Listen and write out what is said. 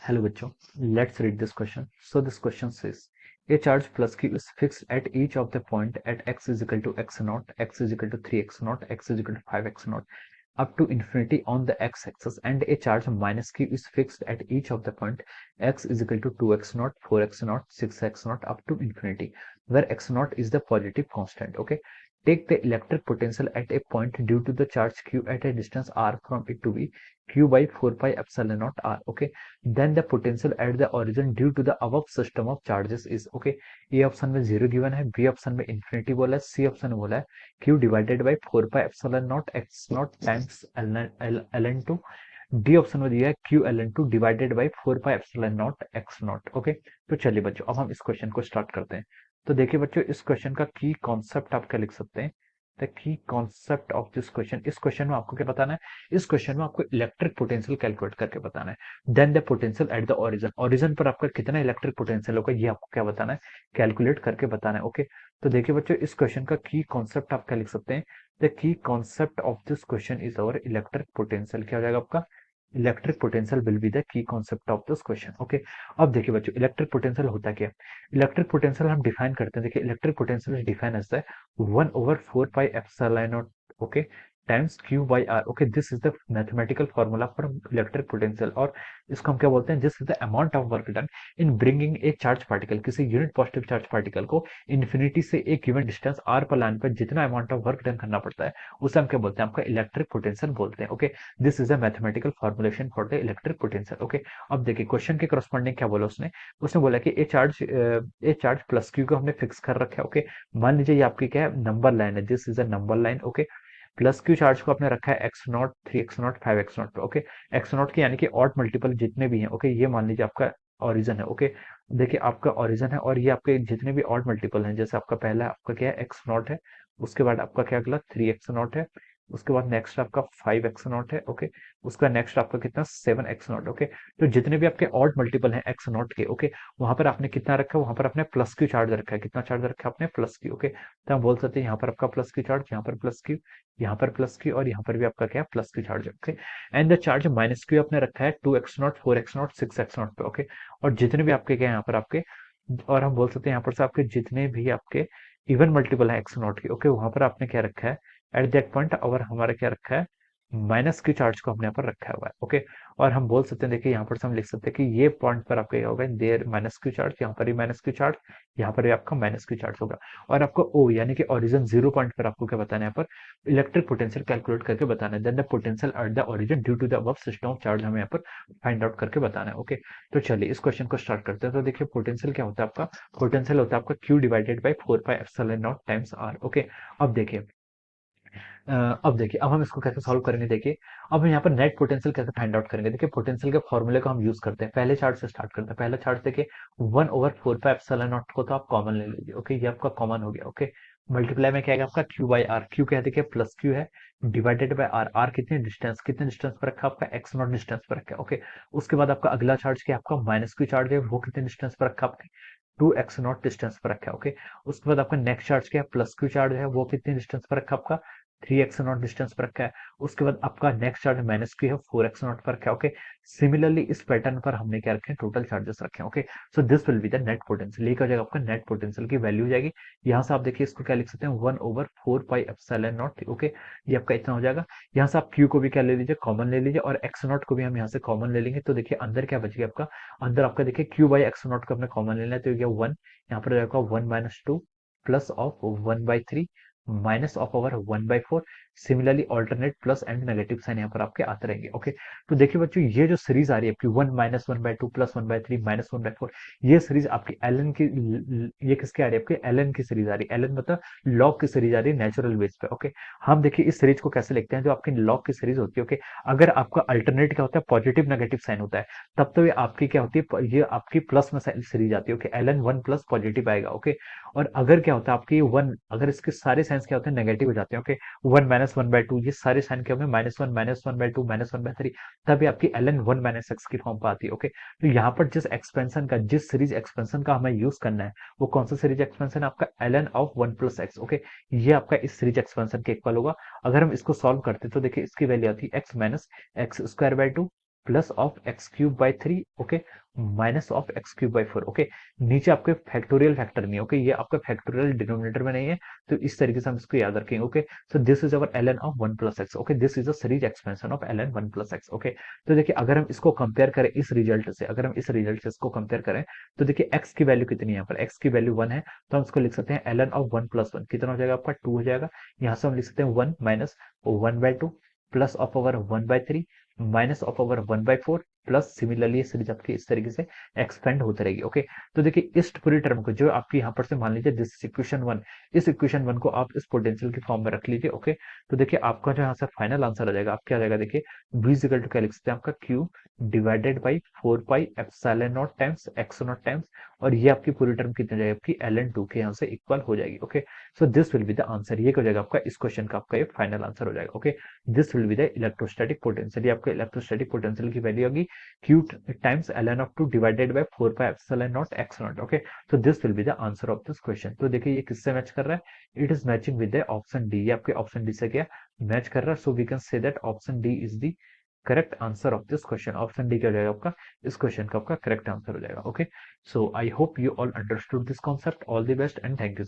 Hello bachcho, let's read this question. So this question says, a charge plus q is fixed at each of the point at x is equal to x naught, x is equal to 3x naught, x is equal to 5x naught, up to infinity on the x-axis, and a charge minus q is fixed at each of the point x is equal to 2x naught, 4x naught, 6x naught, up to infinity, where x naught is the positive constant. Okay, take the electric potential at a point due to the charge q at a distance r from it to be q by 4 pi epsilon naught r. Okay, then the potential at the origin due to the above system of charges is. Okay, A option में 0 given है, B option में infinity बोला है, C option में बोला है q divided by 4 pi epsilon naught x naught times ln two, D option में दिया है q ln two divided by 4 pi epsilon naught x naught. Okay, तो चलिए बच्चों अब हम इस क्वेश्चन को स्टार्ट करते हैं. तो देखिए बच्चों, इस क्वेश्चन का की कॉन्सेप्ट आप क्या लिख सकते हैं. The key concept of this question, इस क्वेश्चन में आपको क्या बताना है, इस क्वेश्चन में आपको इलेक्ट्रिक पोटेंशियल कैलकुलेट करके बताना है. Then the potential at the origin, origin पर आपका कितना इलेक्ट्रिक पोटेंशियल होगा ये आपको क्या बताना है, कैलकुलेट करके बताना है. ओके, तो देखिए बच्चों, इस क्वेश्चन का की कॉन्सेप्ट आप क्या लिख सकते हैं. The key concept of this question is our electric potential. क्या हो जाएगा आपका, electric potential will be the key concept of this question. Okay, अब देखिए बच्चों, इलेक्ट्रिक पोटेंशियल होता क्या है. इलेक्ट्रिक पोटेंशियल हम डिफाइन करते हैं. देखिए electric potential is define as the 1/4 pi epsilon naught, okay, times q by r. Okay, this is the mathematical formula for electric potential, और इसको हम क्या बोलते हैं, this is the amount of work done in bringing a charge particle, किसी unit positive charge particle को infinity से एक गिवन डिस्टेंस r पर लाइन पर जितना अमाउंट ऑफ वर्क डन करना पड़ता है उसे हम क्या बोलते हैं, आपका इलेक्ट्रिक पोटेंशियल बोलते हैं. Okay, this is the mathematical formulation for the electric potential. Okay, अब देखिए क्वेश्चन के करस्पॉन्डिंग क्या बोला उसने, उसने बोला कि ए चार्ज प्लस क्यू को हमने फिक्स कर रखा है. ओके, मान लीजिए ये आपकी क्या है, नंबर लाइन है, this is a number line. Okay, plus Q charge को आपने रखा है x not, 3x not, 5x not पे. ओके, एक्स नॉट के यानी कि ऑड मल्टीपल जितने भी हैं. ओके, ये मान लीजिए आपका ओरिजन है. ओके, देखिए आपका ओरिजन है और ये आपके जितने भी ऑड मल्टीपल हैं, जैसे आपका पहला आपका क्या है, एक्स नॉट है, उसके बाद आपका क्या अगला 3x नॉट है, उसके बाद नेक्स्ट आपका 5x नॉट है. ओके, उसका नेक्स्ट आपका कितना 7x नॉट. ओके, तो जितने भी आपके ऑड मल्टीपल हैं एक्स नॉट के, ओके, वहां पर आपने कितना रखा है, वहां पर आपने प्लस क्यू चार्ज रखा है. कितना चार्ज रखा है आपने, प्लस क्यू. ओके, तो हम बोल सकते हैं यहाँ पर आपका प्लस क्यू चार्ज, यहाँ पर प्लस क्यू, यहाँ पर प्लस क्यू, और यहाँ पर भी आपका क्या है, plus Q charge. Okay, and the charge minus Q आपने रखा है 2x not, 4x not, 6x not पे. ओके, और जितने भी आपके क्या है यहाँ पर आपके, और हम बोल सकते हैं यहाँ पर से आपके जितने भी आपके इवन मल्टीपल है एक्स नॉट की, ओके, वहां पर आपने क्या रखा है एट दैट पॉइंट, और हमारा क्या रखा है, माइनस की चार्ज को हमने यहाँ पर रखा हुआ है. ओके, और हम बोल सकते हैं, देखिए यहाँ पर से हम लिख सकते हैं कि ये पॉइंट पर आपका क्या होगा, देयर माइनस क्यू चार्ज, यहाँ पर भी माइनस क्यू चार्ज, यहाँ पर भी आपका माइनस क्यू चार्ज होगा. और आपको ओ यानी कि ओरिजिन 0 पॉइंट पर आपको क्या बताना है, यहाँ पर इलेक्ट्रिक पोटेंशियल कैलकुलेट करके बताना है. Then the potential at the origin due to the above system of charge हमें यहाँ पर फाइंड आउट करके बताना है. ओके, तो चलिए इस क्वेश्चन को स्टार्ट करते हैं. तो देखिए पोटेंशियल क्या होता है आपका, पोटेंशियल होता है आपका q divided by 4 pi epsilon not times r. Okay, अब देखिए अब देखिए, अब हम इसको कैसे सॉल्व करेंगे. देखिए अब हम यहाँ पर नेट पोटेंशियल कैसे फाइंड आउट करेंगे. देखिए पोटेंशियल के फॉर्मूले को हम यूज करते हैं. पहले चार्ट से स्टार्ट करते हैं. पहला चार्ट देखिए 1/4 पाई एप्सिलॉन नॉट को तो आप कॉमन ले लीजिए. ओके, ये आपका कॉमन हो गया. ओके, मल्टीप्लाई में क्या आएगा आपका q बाई आर. क्यू क्या है, देखिए प्लस क्यू है, डिवाइडेड बाय आर. आर कितने डिस्टेंस पर रखा है आपका, एक्स नॉट डिस्टेंस पर रखा है. ओके, उसके बाद आपका अगला चार्ज क्या है, आपका माइनस क्यू चार्ज है, वो कितने डिस्टेंस पर रखा है आपके, 2x नॉट डिस्टेंस पर रखा है. ओके, उसके बाद आपका नेक्स्ट चार्ज क्या है, प्लस क्यू चार्ज है, वो कितने डिस्टेंस पर रखा है आपका, 3x नॉट डिस्टेंस पर रखा है. उसके बाद आपका नेक्स्ट चार्ज माइनस क्यू है, 4x नॉट पर रखा है. ओके, सिमिलरली इस पैटर्न पर हमने क्या रखे हैं, टोटल चार्जेस रखे हैं. Okay, so this will be the net potential. ये क्या हो जाएगा आपका, नेट पोटेंशियल की वैल्यू हो जाएगी. यहाँ से आप देखिए इसको क्या लिख सकते हैं, 1/4 पाई एप्सिलॉन नॉट. ओके, ये आपका इतना हो जाएगा. यहाँ से आप क्यू को भी क्या ले लीजिए, कॉमन ले लीजिए, और एक्स नॉट को भी हम यहाँ से कॉमन ले लेंगे. तो देखिए अंदर क्या बच गया आपका, अंदर आपका देखिए क्यू बाई एक्स नॉट को हमने कॉमन लेना है, तो ये गया 1, यहाँ पर रहेगा 1 - 2 plus of 1/3 minus of over 1/4. Similarly alternate plus and negative sign यहाँ पर आपके आते रहेंगे. ओके, तो देखिए बच्चों, ये जो सीरीज आ रही है आपकी 1 - 1/2 प्लस 1/3 माइनस 1/4, ये सीरीज आपकी एलन की, ये किसकी आ रही है, आपकी एलन की सीरीज आ रही है. एलन मतलब लॉग की सीरीज आ रही है नेचुरल बेस पे. ओके, हम देखिए इस सीरीज को कैसे लिखते हैं, जो आपकी लॉग की सीरीज होती है. ओके, अगर आपका अल्टरनेट क्या होता है, पॉजिटिव नेगेटिव साइन होता है, तब तो ये आपकी क्या होती है, ये आपकी प्लस में सीरीज आती है. ओके, एलन 1 प्लस पॉजिटिव आएगा. ओके, और अगर क्या होता है आपकी 1, अगर इसके सारे साइंस क्या होते हैं, नेगेटिव हो जाते हैं. ओके, 1 - 1/2, ये सारे साइन क्या होंगे, -1 -1/2 -1/3, तभी आपकी ln 1 - x की फॉर्म पर आती है. ओके, तो यहाँ पर जिस एक्सपेंशन का, जिस सीरीज एक्सपेंशन का हमें यूज करना है, वो कौन सा सीरीज एक्सपेंशन है, आपका ln ऑफ 1 + x. ओके, ये आपका इस सीरीज एक्सपेंशन के इक्वल होगा. अगर हम इसको सॉल्व करते तो देखिए इसकी वैल्यू आती है x - x² / 2 plus of x cube by 3, okay, minus of x cube by 4, okay. नीचे आपके फैक्टोरियल फैक्टर नहीं है, ओके, ये आपका फैक्टोरियल डिनोमिनेटर में नहीं है, तो इस तरीके से हम इसको याद रखेंगे, okay. So this is our ln of 1 plus x, okay, this is a series expansion of ln 1 plus x, okay. तो देखिए अगर हम इसको कंपेयर करें इस रिजल्ट से, अगर हम इस रिजल्ट से इसको कंपेयर करें, तो देखिए एक्स की वैल्यू कितनी है, यहाँ पर एक्स की वैल्यू 1 है, तो हम इसको लिख सकते हैं ln ऑफ 1 प्लस 1 कितना हो जाएगा आपका 2 हो जाएगा। यहाँ से हम लिख सकते हैं 1 minus 1/2 plus of over 1/3 minus of over 1/4 plus similarly series आपकी इस तरीके से एक्सपेंड होती रहेगी, ओके। तो देखिए इस पूरी टर्म को जो आपकी यहाँ पर से मान लीजिए दिस इक्वेशन 1, इस इक्वेशन 1 को आप इस पोटेंशियल की फॉर्म में रख लीजिए, ओके। तो देखिए आपका जो यहाँ से फाइनल आंसर आ जाएगा, आप क्या आ जाएगा, देखिए v इक्वल टू क्या लिख सकते हैं आपका q divided by 4 pi epsilon not times x not times, और ये आपकी पूरी टर्म कितनी जाएगी आपकी ln 2 के यहाँ से इक्वल हो जाएगी, okay. So this will be the answer, ये क्या हो जाएगा आपका इस क्वेश्चन का आपका ये फाइनल आंसर हो जाएगा, okay. This will be the electrostatic potential, ये आपका इलेक्ट्रोस्टैटिक पोटेंशियल की वैल्यू होगी q times ln of 2 divided by 4 pi epsilon naught x naught, okay. तो this will be the answer of this question. तो देखिए ये किससे मैच कर रहा है, it is matching with the option D, ये आपके ऑप्शन डी से क्या मैच कर रहा है। So we can say that option D is the correct answer of this question, option D क्या हो जाएगा आपका इस क्वेश्चन का आपका करेक्ट आंसर हो जाएगा, okay. So I hope you all understood this concept, all the best and thank you.